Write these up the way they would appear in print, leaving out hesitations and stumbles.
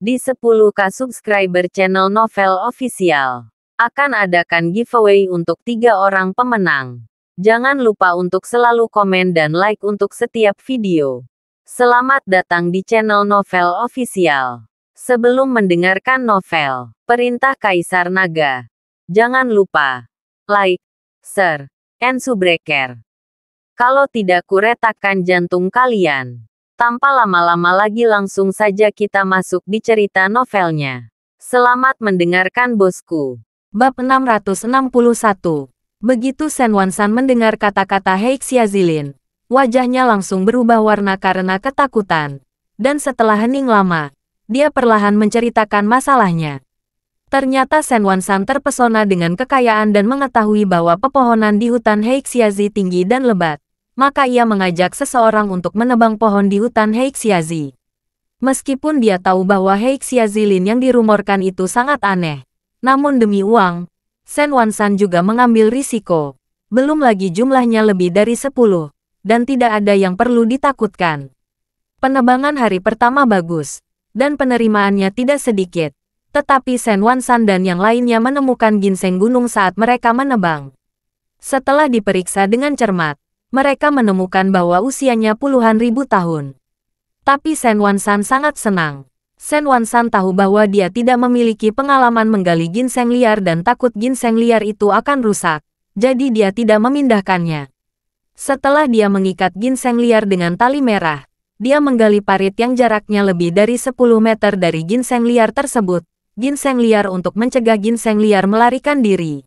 Di 10K subscriber channel Novel Official, akan adakan giveaway untuk 3 orang pemenang. Jangan lupa untuk selalu komen dan like untuk setiap video. Selamat datang di channel Novel Official. Sebelum mendengarkan novel, Perintah Kaisar Naga, jangan lupa like, share, and subscribe. Kalau tidak kuretakkan jantung kalian. Tanpa lama-lama lagi langsung saja kita masuk di cerita novelnya. Selamat mendengarkan bosku. Bab 661. Begitu Shen Wansan mendengar kata-kata Heixia Zilin, wajahnya langsung berubah warna karena ketakutan. Dan setelah hening lama, dia perlahan menceritakan masalahnya. Ternyata Shen Wansan terpesona dengan kekayaan dan mengetahui bahwa pepohonan di hutan Heixiazi tinggi dan lebat. Maka ia mengajak seseorang untuk menebang pohon di hutan Heixiazi. Meskipun dia tahu bahwa Heixia Zilin yang dirumorkan itu sangat aneh, namun demi uang, Shen Wansan juga mengambil risiko. Belum lagi jumlahnya lebih dari 10, dan tidak ada yang perlu ditakutkan. Penebangan hari pertama bagus, dan penerimaannya tidak sedikit. Tetapi Shen Wansan dan yang lainnya menemukan ginseng gunung saat mereka menebang. Setelah diperiksa dengan cermat, mereka menemukan bahwa usianya puluhan ribu tahun. Tapi Shen Wansan sangat senang. Shen Wansan tahu bahwa dia tidak memiliki pengalaman menggali ginseng liar dan takut ginseng liar itu akan rusak. Jadi dia tidak memindahkannya. Setelah dia mengikat ginseng liar dengan tali merah, dia menggali parit yang jaraknya lebih dari 10 meter dari ginseng liar tersebut. Ginseng liar untuk mencegah ginseng liar melarikan diri.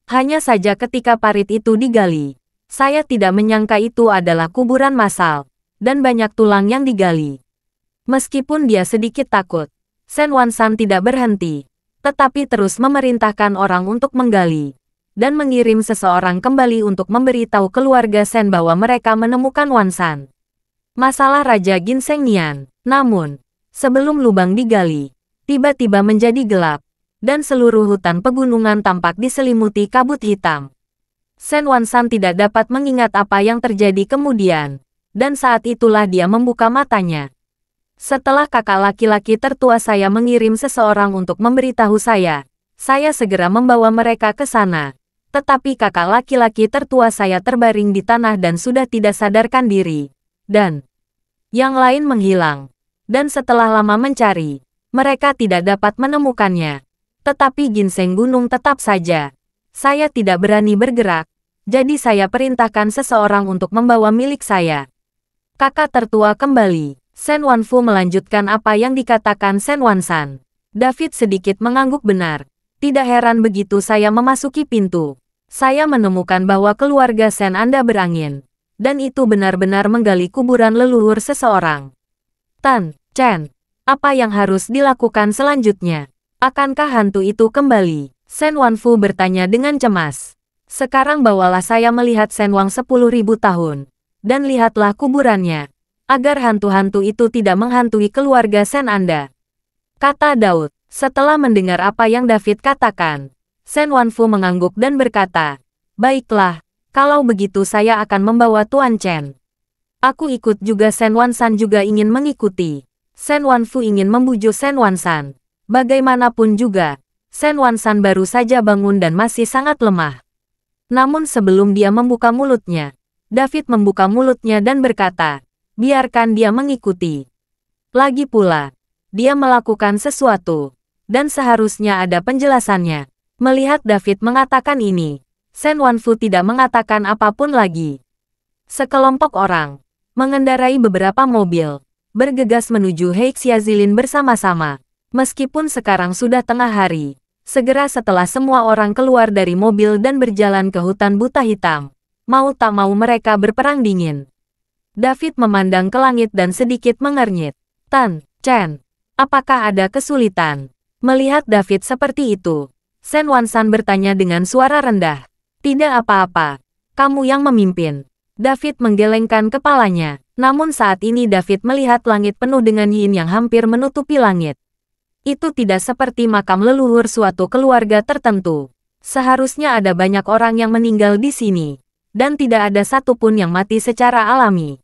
Hanya saja ketika parit itu digali, saya tidak menyangka itu adalah kuburan massal, dan banyak tulang yang digali. Meskipun dia sedikit takut, Shen Wansan tidak berhenti, tetapi terus memerintahkan orang untuk menggali, dan mengirim seseorang kembali untuk memberitahu keluarga Shen bahwa mereka menemukan Wansan. Masalah Raja Ginseng Nian. Namun, sebelum lubang digali, tiba-tiba menjadi gelap, dan seluruh hutan pegunungan tampak diselimuti kabut hitam. Shen Wansan tidak dapat mengingat apa yang terjadi kemudian, dan saat itulah dia membuka matanya. Setelah kakak laki-laki tertua saya mengirim seseorang untuk memberitahu saya segera membawa mereka ke sana. Tetapi kakak laki-laki tertua saya terbaring di tanah dan sudah tidak sadarkan diri. Dan yang lain menghilang. Dan setelah lama mencari, mereka tidak dapat menemukannya. Tetapi ginseng gunung tetap saja. Saya tidak berani bergerak, jadi saya perintahkan seseorang untuk membawa milik saya. Kakak tertua kembali. Shen Wanfu melanjutkan apa yang dikatakan Shen Wansan. David sedikit mengangguk benar. Tidak heran begitu saya memasuki pintu. Saya menemukan bahwa keluarga Shen Anda berangin. Dan itu benar-benar menggali kuburan leluhur seseorang. Tan Chen, apa yang harus dilakukan selanjutnya? Akankah hantu itu kembali? Shen Wanfu bertanya dengan cemas. Sekarang bawalah saya melihat Shen Wang 10.000 tahun. Dan lihatlah kuburannya. Agar hantu-hantu itu tidak menghantui keluarga Shen Anda. Kata Daud. Setelah mendengar apa yang David katakan, Shen Wanfu mengangguk dan berkata, baiklah, kalau begitu saya akan membawa Tuan Chen. Aku ikut juga. Shen Wansan juga ingin mengikuti. Shen Wanfu ingin membujuk Shen Wansan. Bagaimanapun juga, Shen Wansan baru saja bangun dan masih sangat lemah. Namun sebelum dia membuka mulutnya, David membuka mulutnya dan berkata, biarkan dia mengikuti. Lagi pula, dia melakukan sesuatu, dan seharusnya ada penjelasannya. Melihat David mengatakan ini, Shen Wanfu tidak mengatakan apapun lagi. Sekelompok orang mengendarai beberapa mobil, bergegas menuju Heixia Zilin bersama-sama. Meskipun sekarang sudah tengah hari, segera setelah semua orang keluar dari mobil dan berjalan ke hutan buta hitam, mau tak mau mereka berperang dingin. David memandang ke langit dan sedikit mengernyit. Tan Chen, apakah ada kesulitan? Melihat David seperti itu, Shen Wansan bertanya dengan suara rendah. Tidak apa-apa, kamu yang memimpin. David menggelengkan kepalanya. Namun saat ini David melihat langit penuh dengan yin yang hampir menutupi langit. Itu tidak seperti makam leluhur suatu keluarga tertentu. Seharusnya ada banyak orang yang meninggal di sini, dan tidak ada satupun yang mati secara alami.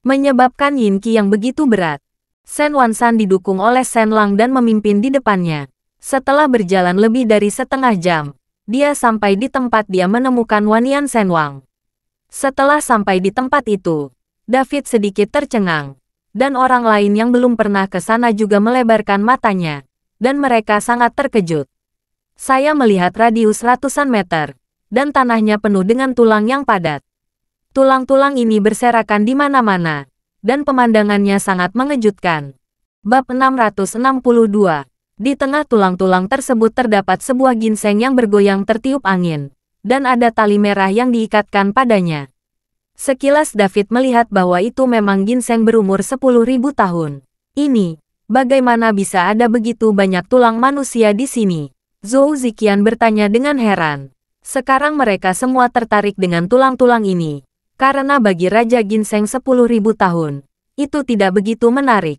Menyebabkan yin qi yang begitu berat. Shen Wansan didukung oleh Shen Lang dan memimpin di depannya. Setelah berjalan lebih dari setengah jam, dia sampai di tempat dia menemukan Wanian Shenwang. Setelah sampai di tempat itu, David sedikit tercengang, dan orang lain yang belum pernah ke sana juga melebarkan matanya, dan mereka sangat terkejut. Saya melihat radius ratusan meter, dan tanahnya penuh dengan tulang yang padat. Tulang-tulang ini berserakan di mana-mana, dan pemandangannya sangat mengejutkan. Bab 662. Di tengah tulang-tulang tersebut terdapat sebuah ginseng yang bergoyang tertiup angin, dan ada tali merah yang diikatkan padanya. Sekilas David melihat bahwa itu memang ginseng berumur 10.000 tahun. Ini, bagaimana bisa ada begitu banyak tulang manusia di sini? Zhou Ziqian bertanya dengan heran. Sekarang mereka semua tertarik dengan tulang-tulang ini, karena bagi Raja Ginseng 10.000 tahun, itu tidak begitu menarik.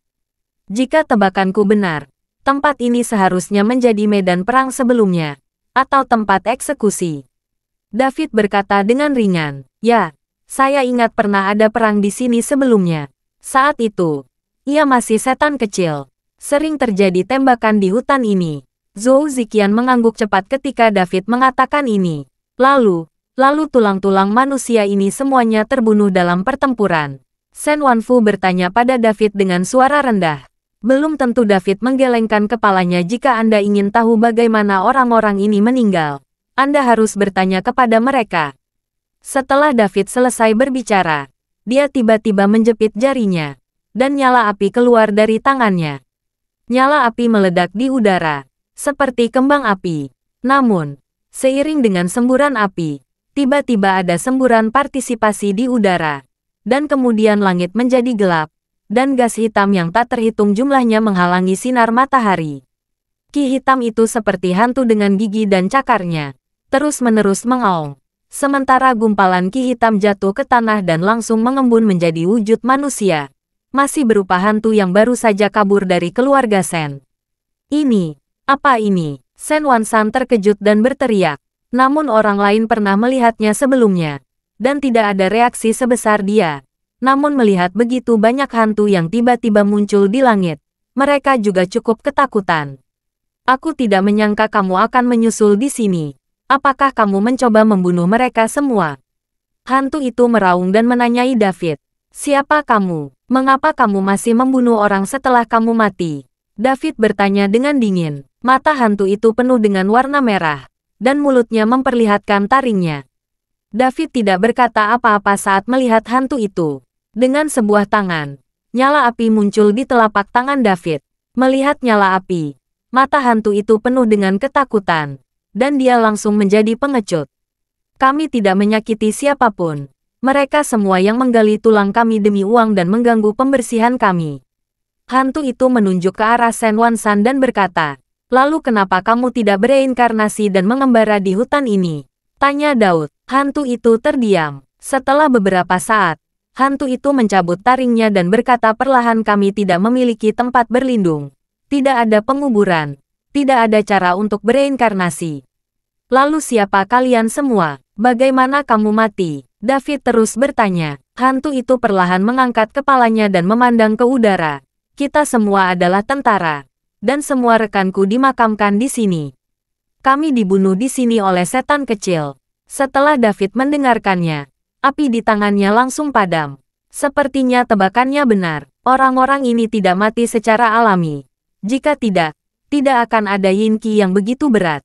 Jika tebakanku benar, tempat ini seharusnya menjadi medan perang sebelumnya, atau tempat eksekusi. David berkata dengan ringan, ya, saya ingat pernah ada perang di sini sebelumnya. Saat itu, ia masih setan kecil. Sering terjadi tembakan di hutan ini. Zhou Ziqian mengangguk cepat ketika David mengatakan ini. Lalu tulang-tulang manusia ini semuanya terbunuh dalam pertempuran. Shen Wanfu bertanya pada David dengan suara rendah. Belum tentu David menggelengkan kepalanya jika Anda ingin tahu bagaimana orang-orang ini meninggal. Anda harus bertanya kepada mereka. Setelah David selesai berbicara, dia tiba-tiba menjepit jarinya, dan nyala api keluar dari tangannya. Nyala api meledak di udara, seperti kembang api. Namun, seiring dengan semburan api, tiba-tiba ada semburan partisipasi di udara, dan kemudian langit menjadi gelap, dan gas hitam yang tak terhitung jumlahnya menghalangi sinar matahari. Ki hitam itu seperti hantu dengan gigi dan cakarnya, terus-menerus mengaung. Sementara gumpalan ki hitam jatuh ke tanah dan langsung mengembun menjadi wujud manusia, masih berupa hantu yang baru saja kabur dari keluarga Shen. Ini, apa ini? Shen Wansan terkejut dan berteriak. Namun orang lain pernah melihatnya sebelumnya, dan tidak ada reaksi sebesar dia. Namun melihat begitu banyak hantu yang tiba-tiba muncul di langit, mereka juga cukup ketakutan. Aku tidak menyangka kamu akan menyusul di sini. Apakah kamu mencoba membunuh mereka semua? Hantu itu meraung dan menanyai David. Siapa kamu? Mengapa kamu masih membunuh orang setelah kamu mati? David bertanya dengan dingin. Mata hantu itu penuh dengan warna merah, dan mulutnya memperlihatkan taringnya. David tidak berkata apa-apa saat melihat hantu itu. Dengan sebuah tangan, nyala api muncul di telapak tangan David. Melihat nyala api, mata hantu itu penuh dengan ketakutan, dan dia langsung menjadi pengecut. Kami tidak menyakiti siapapun. Mereka semua yang menggali tulang kami demi uang dan mengganggu pembersihan kami. Hantu itu menunjuk ke arah Shen Wansan dan berkata, lalu kenapa kamu tidak bereinkarnasi dan mengembara di hutan ini? Tanya Daud. Hantu itu terdiam. Setelah beberapa saat, hantu itu mencabut taringnya dan berkata perlahan, kami tidak memiliki tempat berlindung. Tidak ada penguburan. Tidak ada cara untuk bereinkarnasi. Lalu siapa kalian semua? Bagaimana kamu mati? David terus bertanya. Hantu itu perlahan mengangkat kepalanya dan memandang ke udara. Kita semua adalah tentara. Dan semua rekanku dimakamkan di sini. Kami dibunuh di sini oleh setan kecil. Setelah David mendengarkannya, api di tangannya langsung padam. Sepertinya tebakannya benar. Orang-orang ini tidak mati secara alami. Jika tidak akan ada Yin Qi yang begitu berat.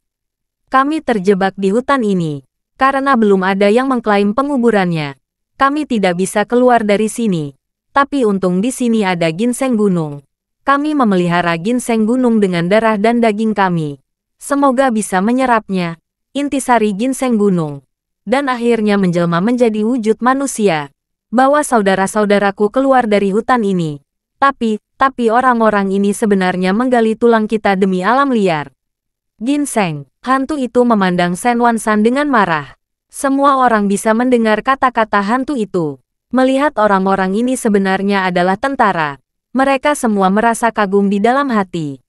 Kami terjebak di hutan ini, karena belum ada yang mengklaim penguburannya. Kami tidak bisa keluar dari sini. Tapi untung di sini ada ginseng gunung. Kami memelihara ginseng gunung dengan darah dan daging kami. Semoga bisa menyerapnya, intisari ginseng gunung. Dan akhirnya menjelma menjadi wujud manusia. Bawa saudara-saudaraku keluar dari hutan ini. Tapi orang-orang ini sebenarnya menggali tulang kita demi alam liar. Ginseng, hantu itu memandang Shen Wansan dengan marah. Semua orang bisa mendengar kata-kata hantu itu. Melihat orang-orang ini sebenarnya adalah tentara. Mereka semua merasa kagum di dalam hati.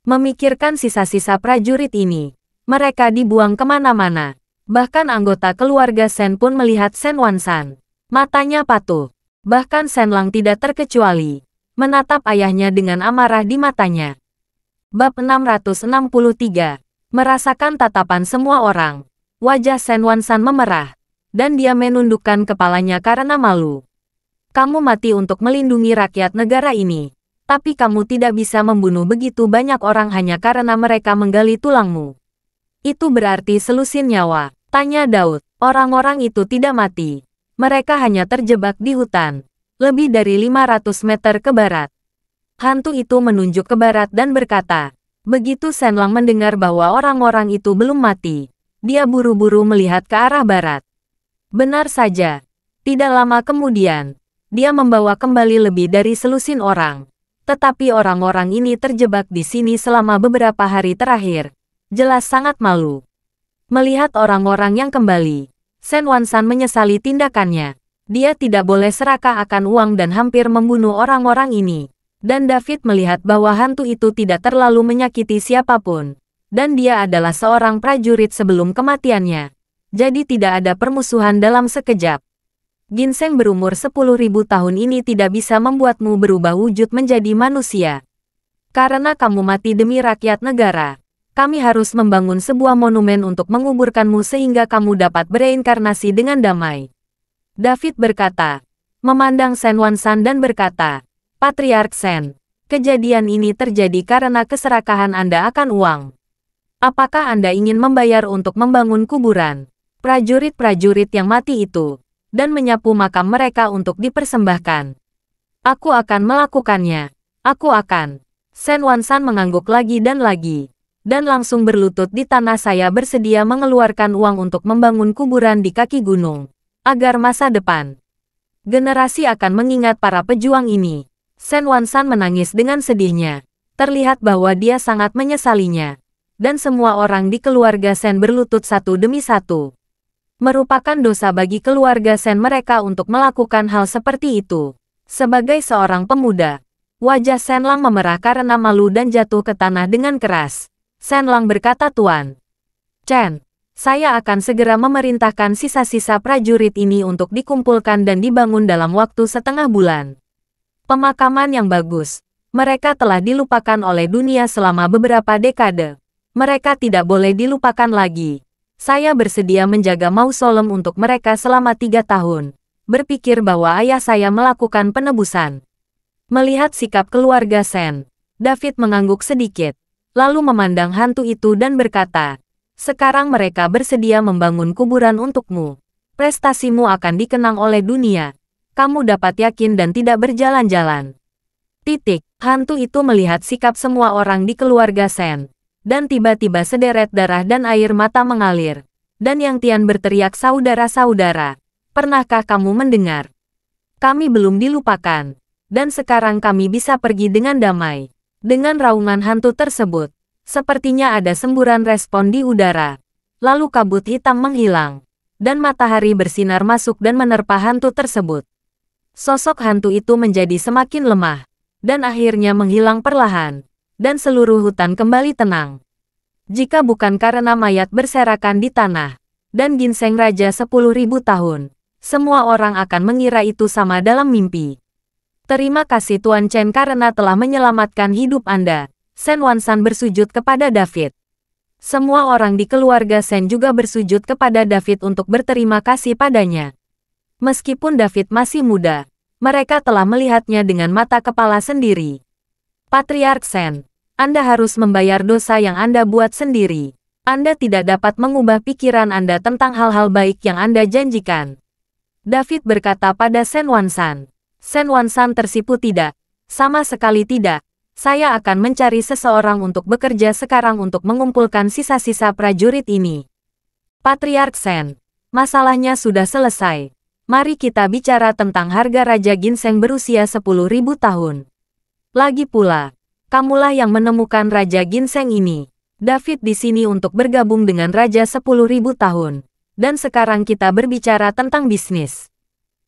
Memikirkan sisa-sisa prajurit ini, mereka dibuang kemana-mana. Bahkan anggota keluarga Shen pun melihat Shen Wansan. Matanya patuh. Bahkan Shen Lang tidak terkecuali. menatap ayahnya dengan amarah di matanya. Bab 663. Merasakan tatapan semua orang. Wajah Shen Wansan memerah, dan dia menundukkan kepalanya karena malu. Kamu mati untuk melindungi rakyat negara ini, tapi kamu tidak bisa membunuh begitu banyak orang hanya karena mereka menggali tulangmu. Itu berarti selusin nyawa, tanya Daud. Orang-orang itu tidak mati. Mereka hanya terjebak di hutan, lebih dari 500 meter ke barat. Hantu itu menunjuk ke barat dan berkata, begitu Shen Lang mendengar bahwa orang-orang itu belum mati, dia buru-buru melihat ke arah barat. Benar saja, tidak lama kemudian, dia membawa kembali lebih dari selusin orang. Tetapi orang-orang ini terjebak di sini selama beberapa hari terakhir. Jelas sangat malu. Melihat orang-orang yang kembali, Shen Wansan menyesali tindakannya. Dia tidak boleh serakah akan uang dan hampir membunuh orang-orang ini. Dan David melihat bahwa hantu itu tidak terlalu menyakiti siapapun. Dan dia adalah seorang prajurit sebelum kematiannya. Jadi tidak ada permusuhan dalam sekejap. Ginseng berumur 10.000 tahun ini tidak bisa membuatmu berubah wujud menjadi manusia. Karena kamu mati demi rakyat negara, kami harus membangun sebuah monumen untuk menguburkanmu sehingga kamu dapat bereinkarnasi dengan damai. David berkata, memandang Shen Wansan dan berkata, Patriark Shen, kejadian ini terjadi karena keserakahan Anda akan uang. Apakah Anda ingin membayar untuk membangun kuburan prajurit-prajurit yang mati itu, dan menyapu makam mereka untuk dipersembahkan? Aku akan melakukannya. Aku akan. Shen Wansan mengangguk lagi, dan langsung berlutut di tanah. Saya bersedia mengeluarkan uang untuk membangun kuburan di kaki gunung, agar masa depan generasi akan mengingat para pejuang ini. Shen Wansan menangis dengan sedihnya. Terlihat bahwa dia sangat menyesalinya. Dan semua orang di keluarga Shen berlutut satu demi satu. Merupakan dosa bagi keluarga Shen mereka untuk melakukan hal seperti itu. Sebagai seorang pemuda, wajah Shen Lang memerah karena malu dan jatuh ke tanah dengan keras. Shen Lang berkata, Tuan Chen, saya akan segera memerintahkan sisa-sisa prajurit ini untuk dikumpulkan dan dibangun dalam waktu setengah bulan. Pemakaman yang bagus. Mereka telah dilupakan oleh dunia selama beberapa dekade. Mereka tidak boleh dilupakan lagi. Saya bersedia menjaga mausolem untuk mereka selama 3 tahun. Berpikir bahwa ayah saya melakukan penebusan. Melihat sikap keluarga Shen, David mengangguk sedikit, lalu memandang hantu itu dan berkata, sekarang mereka bersedia membangun kuburan untukmu. Prestasimu akan dikenang oleh dunia. Kamu dapat yakin dan tidak berjalan-jalan. Hantu itu melihat sikap semua orang di keluarga Shen. Dan tiba-tiba sederet darah dan air mata mengalir. Dan Yang Tian berteriak, saudara-saudara, pernahkah kamu mendengar? Kami belum dilupakan. Dan sekarang kami bisa pergi dengan damai. Dengan raungan hantu tersebut, sepertinya ada semburan respon di udara. Lalu kabut hitam menghilang. Dan matahari bersinar masuk dan menerpa hantu tersebut. Sosok hantu itu menjadi semakin lemah, dan akhirnya menghilang perlahan, dan seluruh hutan kembali tenang. Jika bukan karena mayat berserakan di tanah, dan ginseng raja 10.000 tahun, semua orang akan mengira itu sama dalam mimpi. Terima kasih Tuan Chen karena telah menyelamatkan hidup Anda. Shen Wansan bersujud kepada David. Semua orang di keluarga Shen juga bersujud kepada David untuk berterima kasih padanya. Meskipun David masih muda, mereka telah melihatnya dengan mata kepala sendiri. Patriark Shen, Anda harus membayar dosa yang Anda buat sendiri. Anda tidak dapat mengubah pikiran Anda tentang hal-hal baik yang Anda janjikan. David berkata pada Shen Wansan. Shen Wansan tersipu, tidak. Sama sekali tidak. Saya akan mencari seseorang untuk bekerja sekarang untuk mengumpulkan sisa-sisa prajurit ini. Patriark Shen, masalahnya sudah selesai. Mari kita bicara tentang harga Raja Ginseng berusia 10.000 tahun. Lagi pula, kamulah yang menemukan Raja Ginseng ini. David di sini untuk bergabung dengan Raja 10.000 tahun. Dan sekarang kita berbicara tentang bisnis.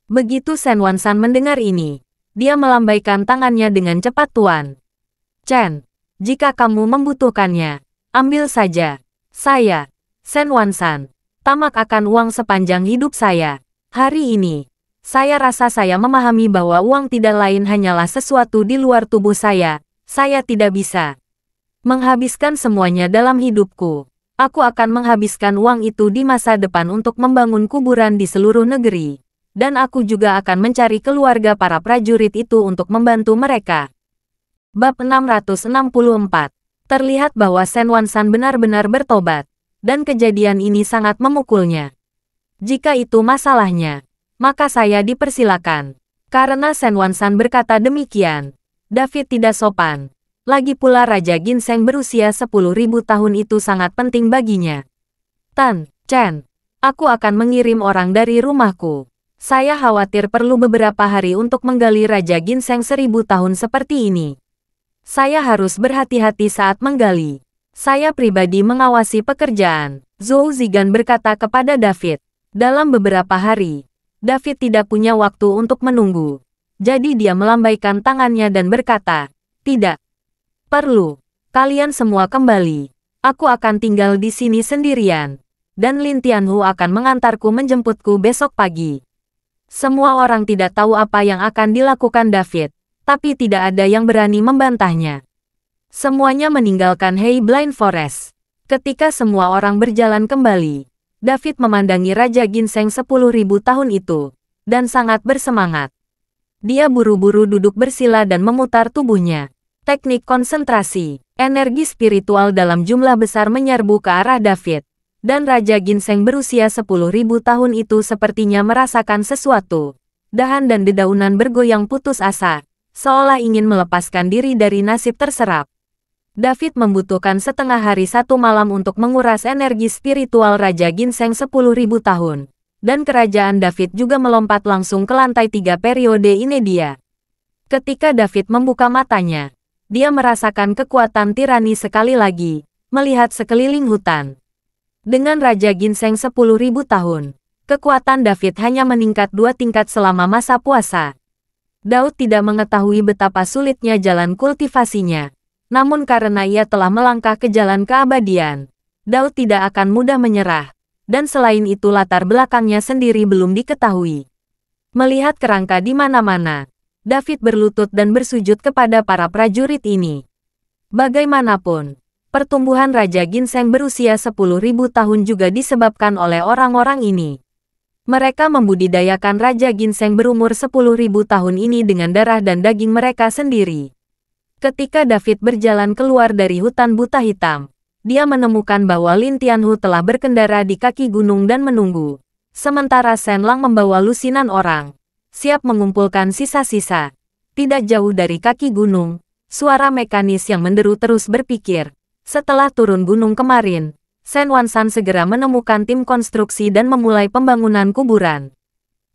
Begitu Shen Wansan mendengar ini, dia melambaikan tangannya dengan cepat. Tuan Chen, jika kamu membutuhkannya, ambil saja. Saya, Shen Wansan, tamak akan uang sepanjang hidup saya. Hari ini, Saya rasa saya memahami bahwa uang tidak lain hanyalah sesuatu di luar tubuh saya. Saya tidak bisa menghabiskan semuanya dalam hidupku. Aku akan menghabiskan uang itu di masa depan untuk membangun kuburan di seluruh negeri. Dan aku juga akan mencari keluarga para prajurit itu untuk membantu mereka. Bab 664. Terlihat bahwa Shen Wansan benar-benar bertobat. Dan kejadian ini sangat memukulnya. Jika itu masalahnya, maka saya dipersilakan. Karena Shen Wansan berkata demikian, David tidak sopan. Lagi pula Raja Ginseng berusia 10.000 tahun itu sangat penting baginya. Tan Chen, aku akan mengirim orang dari rumahku. Saya khawatir perlu beberapa hari untuk menggali Raja Ginseng 1000 tahun seperti ini. Saya harus berhati-hati saat menggali. Saya pribadi mengawasi pekerjaan. Zhou Zigan berkata kepada David. Dalam beberapa hari, David tidak punya waktu untuk menunggu. Jadi dia melambaikan tangannya dan berkata, "Tidak perlu. Kalian semua kembali. Aku akan tinggal di sini sendirian. Dan Lin Tianhu akan mengantarku menjemputku besok pagi." Semua orang tidak tahu apa yang akan dilakukan David, tapi tidak ada yang berani membantahnya. Semuanya meninggalkan Hei Blind Forest. Ketika semua orang berjalan kembali, David memandangi Raja Ginseng 10.000 tahun itu, dan sangat bersemangat. Dia buru-buru duduk bersila dan memutar tubuhnya. Teknik konsentrasi, energi spiritual dalam jumlah besar menyerbu ke arah David, dan Raja Ginseng berusia 10.000 tahun itu sepertinya merasakan sesuatu. Dahan dan dedaunan bergoyang putus asa, seolah ingin melepaskan diri dari nasib terserap. David membutuhkan setengah hari satu malam untuk menguras energi spiritual Raja Ginseng 10.000 tahun. Dan kerajaan David juga melompat langsung ke lantai 3 periode ini dia. Ketika David membuka matanya, dia merasakan kekuatan tirani sekali lagi, melihat sekeliling hutan. Dengan Raja Ginseng 10.000 tahun, kekuatan David hanya meningkat 2 tingkat selama masa puasa. Daud tidak mengetahui betapa sulitnya jalan kultivasinya. Namun karena ia telah melangkah ke jalan keabadian, Daud tidak akan mudah menyerah, dan selain itu latar belakangnya sendiri belum diketahui. Melihat kerangka di mana-mana, David berlutut dan bersujud kepada para prajurit ini. Bagaimanapun, pertumbuhan Raja Ginseng berusia 10.000 tahun juga disebabkan oleh orang-orang ini. Mereka membudidayakan Raja Ginseng berumur 10.000 tahun ini dengan darah dan daging mereka sendiri. Ketika David berjalan keluar dari hutan buta hitam, dia menemukan bahwa Lin Tianhu telah berkendara di kaki gunung dan menunggu. Sementara Shen Lang membawa lusinan orang, siap mengumpulkan sisa-sisa. Tidak jauh dari kaki gunung, suara mekanis yang menderu terus berpikir. Setelah turun gunung kemarin, Shen Wansan segera menemukan tim konstruksi dan memulai pembangunan kuburan.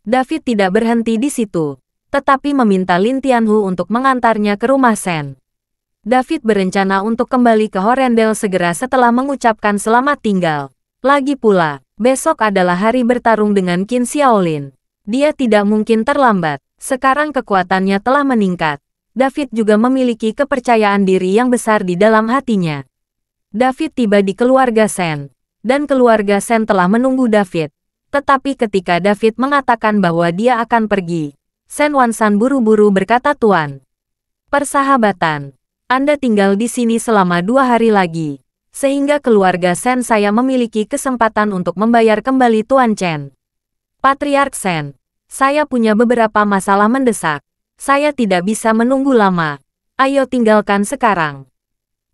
David tidak berhenti di situ, tetapi meminta Lin Tianhu untuk mengantarnya ke rumah Shen. David berencana untuk kembali ke Horendel segera setelah mengucapkan selamat tinggal. Lagi pula, besok adalah hari bertarung dengan Qin Xiaolin. Dia tidak mungkin terlambat. Sekarang kekuatannya telah meningkat. David juga memiliki kepercayaan diri yang besar di dalam hatinya. David tiba di keluarga Shen, dan keluarga Shen telah menunggu David. Tetapi ketika David mengatakan bahwa dia akan pergi, Shen Wansan buru-buru berkata, "Tuan, persahabatan, Anda tinggal di sini selama 2 hari lagi, sehingga keluarga Shen saya memiliki kesempatan untuk membayar kembali Tuan Chen." Patriark Shen, saya punya beberapa masalah mendesak. Saya tidak bisa menunggu lama. Ayo tinggalkan sekarang.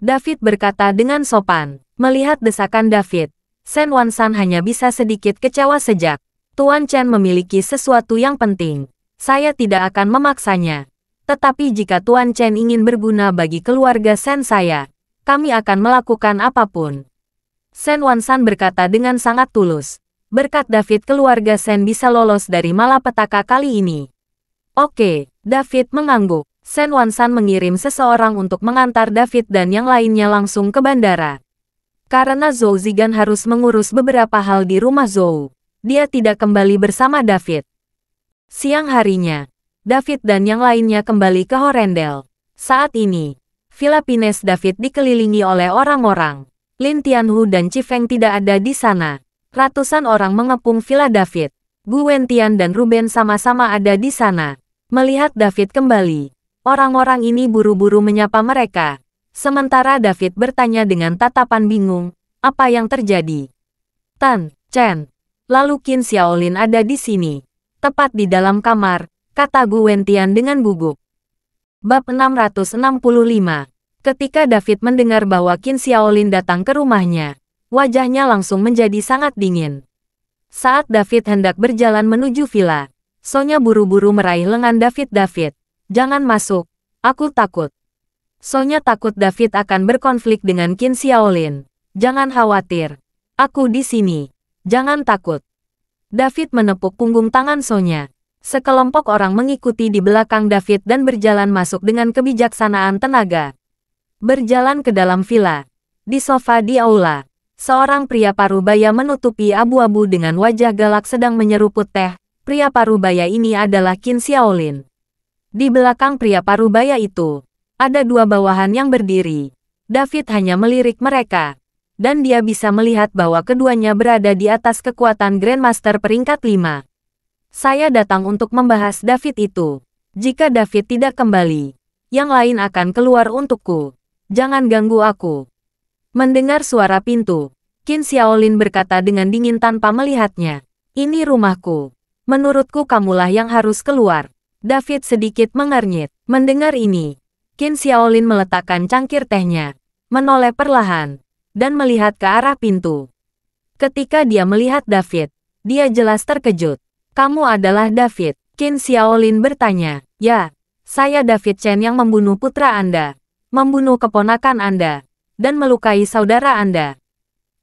David berkata dengan sopan. Melihat desakan David, Shen Wansan hanya bisa sedikit kecewa sejak Tuan Chen memiliki sesuatu yang penting. Saya tidak akan memaksanya. Tetapi jika Tuan Chen ingin berguna bagi keluarga Shen saya, kami akan melakukan apapun. Shen Wansan berkata dengan sangat tulus. Berkat David keluarga Shen bisa lolos dari malapetaka kali ini. Oke, David mengangguk. Shen Wansan mengirim seseorang untuk mengantar David dan yang lainnya langsung ke bandara. Karena Zhou Zigan harus mengurus beberapa hal di rumah Zhou, dia tidak kembali bersama David. Siang harinya, David dan yang lainnya kembali ke Horendel. Saat ini, Villa Pines David dikelilingi oleh orang-orang. Lin Tianhu dan Chi Feng tidak ada di sana. Ratusan orang mengepung Villa David. Gu Wentian dan Ruben sama-sama ada di sana. Melihat David kembali, orang-orang ini buru-buru menyapa mereka. Sementara David bertanya dengan tatapan bingung, apa yang terjadi? Tan Chen, lalu Qin Xiaolin ada di sini. Tepat di dalam kamar, kata Gu Wentian dengan gugup. Bab 665. Ketika David mendengar bahwa Qin Xiaolin datang ke rumahnya, wajahnya langsung menjadi sangat dingin. Saat David hendak berjalan menuju villa, Sonya buru-buru meraih lengan David. David, jangan masuk, aku takut. Sonya takut David akan berkonflik dengan Qin Xiaolin. Jangan khawatir, aku di sini, jangan takut. David menepuk punggung tangan Sonya. Sekelompok orang mengikuti di belakang David dan berjalan masuk dengan kebijaksanaan tenaga. Berjalan ke dalam villa. Di sofa di aula, seorang pria parubaya menutupi abu-abu dengan wajah galak sedang menyeruput teh. Pria parubaya ini adalah Qin Xiaolin. Di belakang pria parubaya itu, ada dua bawahan yang berdiri. David hanya melirik mereka, dan dia bisa melihat bahwa keduanya berada di atas kekuatan Grandmaster peringkat 5. Saya datang untuk membahas David itu. Jika David tidak kembali, yang lain akan keluar untukku. Jangan ganggu aku. Mendengar suara pintu, Qin Xiaolin berkata dengan dingin tanpa melihatnya. Ini rumahku. Menurutku kamulah yang harus keluar. David sedikit mengernyit. Mendengar ini, Qin Xiaolin meletakkan cangkir tehnya, menoleh perlahan, dan melihat ke arah pintu. Ketika dia melihat David, dia jelas terkejut. Kamu adalah David? Qin Xiaolin bertanya. Ya, saya David Chen yang membunuh putra Anda, membunuh keponakan Anda, dan melukai saudara Anda.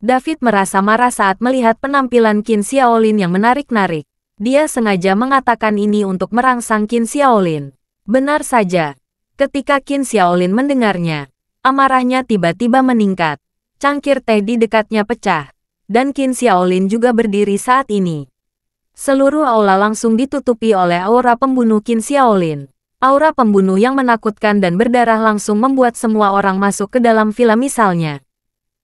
David merasa marah saat melihat penampilan Qin Xiaolin yang menarik-narik. Dia sengaja mengatakan ini untuk merangsang Qin Xiaolin. Benar saja. Ketika Qin Xiaolin mendengarnya, amarahnya tiba-tiba meningkat. Cangkir teh di dekatnya pecah, dan Qin Xiaolin juga berdiri saat ini. Seluruh aula langsung ditutupi oleh aura pembunuh Qin Xiaolin. Aura pembunuh yang menakutkan dan berdarah langsung membuat semua orang masuk ke dalam villa misalnya.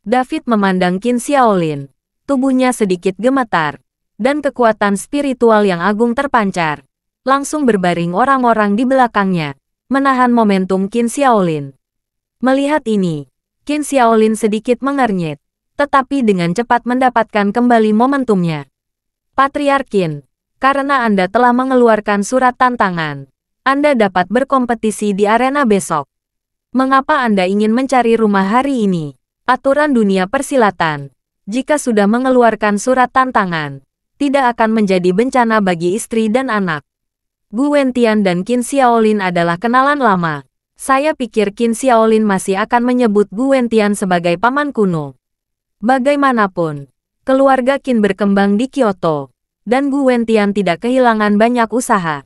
David memandang Qin Xiaolin. Tubuhnya sedikit gemetar, dan kekuatan spiritual yang agung terpancar. Langsung berbaring orang-orang di belakangnya, menahan momentum Qin Xiaolin. Melihat ini, Qin Xiaolin sedikit mengernyit, tetapi dengan cepat mendapatkan kembali momentumnya. Patriark Qin, karena Anda telah mengeluarkan surat tantangan, Anda dapat berkompetisi di arena besok. Mengapa Anda ingin mencari rumah hari ini? Aturan dunia persilatan, jika sudah mengeluarkan surat tantangan, tidak akan menjadi bencana bagi istri dan anak. Gu Wentian dan Qin Xiaolin adalah kenalan lama. Saya pikir Qin Xiaolin masih akan menyebut Gu Wentian sebagai paman kuno. Bagaimanapun, keluarga Qin berkembang di Kyoto, dan Gu Wentian tidak kehilangan banyak usaha.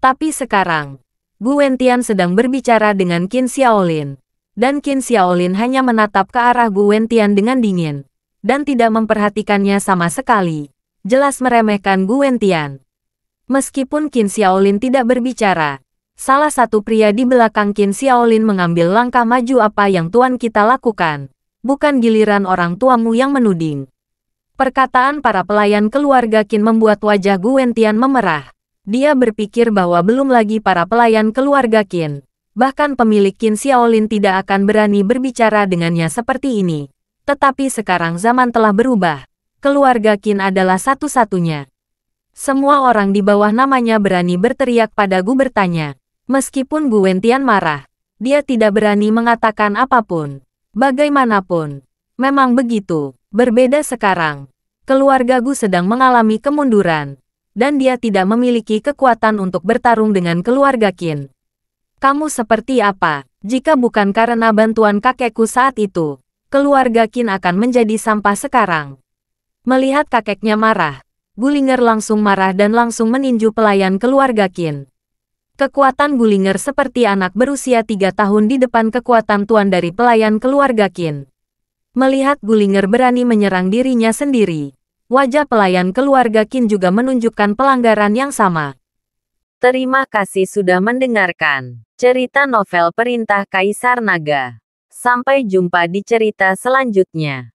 Tapi sekarang, Gu Wentian sedang berbicara dengan Qin Xiaolin, dan Qin Xiaolin hanya menatap ke arah Gu Wentian dengan dingin, dan tidak memperhatikannya sama sekali. Jelas meremehkan Gu Wentian. Meskipun Qin Xiaolin tidak berbicara, salah satu pria di belakang Qin Xiaolin mengambil langkah maju. Apa yang tuan kita lakukan? Bukan giliran orang tuamu yang menuding. Perkataan para pelayan keluarga Qin membuat wajah Gu Wentian memerah. Dia berpikir bahwa belum lagi para pelayan keluarga Qin, bahkan pemilik Qin Xiaolin tidak akan berani berbicara dengannya seperti ini. Tetapi sekarang zaman telah berubah. Keluarga Qin adalah satu-satunya. Semua orang di bawah namanya berani berteriak pada Gu bertanya. Meskipun Gu Wentian marah, dia tidak berani mengatakan apapun. Bagaimanapun, memang begitu. Berbeda sekarang. Keluarga Gu sedang mengalami kemunduran, dan dia tidak memiliki kekuatan untuk bertarung dengan keluarga Qin. Kamu seperti apa? Jika bukan karena bantuan kakekku saat itu, keluarga Qin akan menjadi sampah sekarang. Melihat kakeknya marah, Gullinger langsung marah dan langsung meninju pelayan keluarga Qin. Kekuatan Gullinger seperti anak berusia 3 tahun di depan kekuatan tuan dari pelayan keluarga Qin. Melihat Gullinger berani menyerang dirinya sendiri, wajah pelayan keluarga Qin juga menunjukkan pelanggaran yang sama. Terima kasih sudah mendengarkan cerita novel Perintah Kaisar Naga. Sampai jumpa di cerita selanjutnya.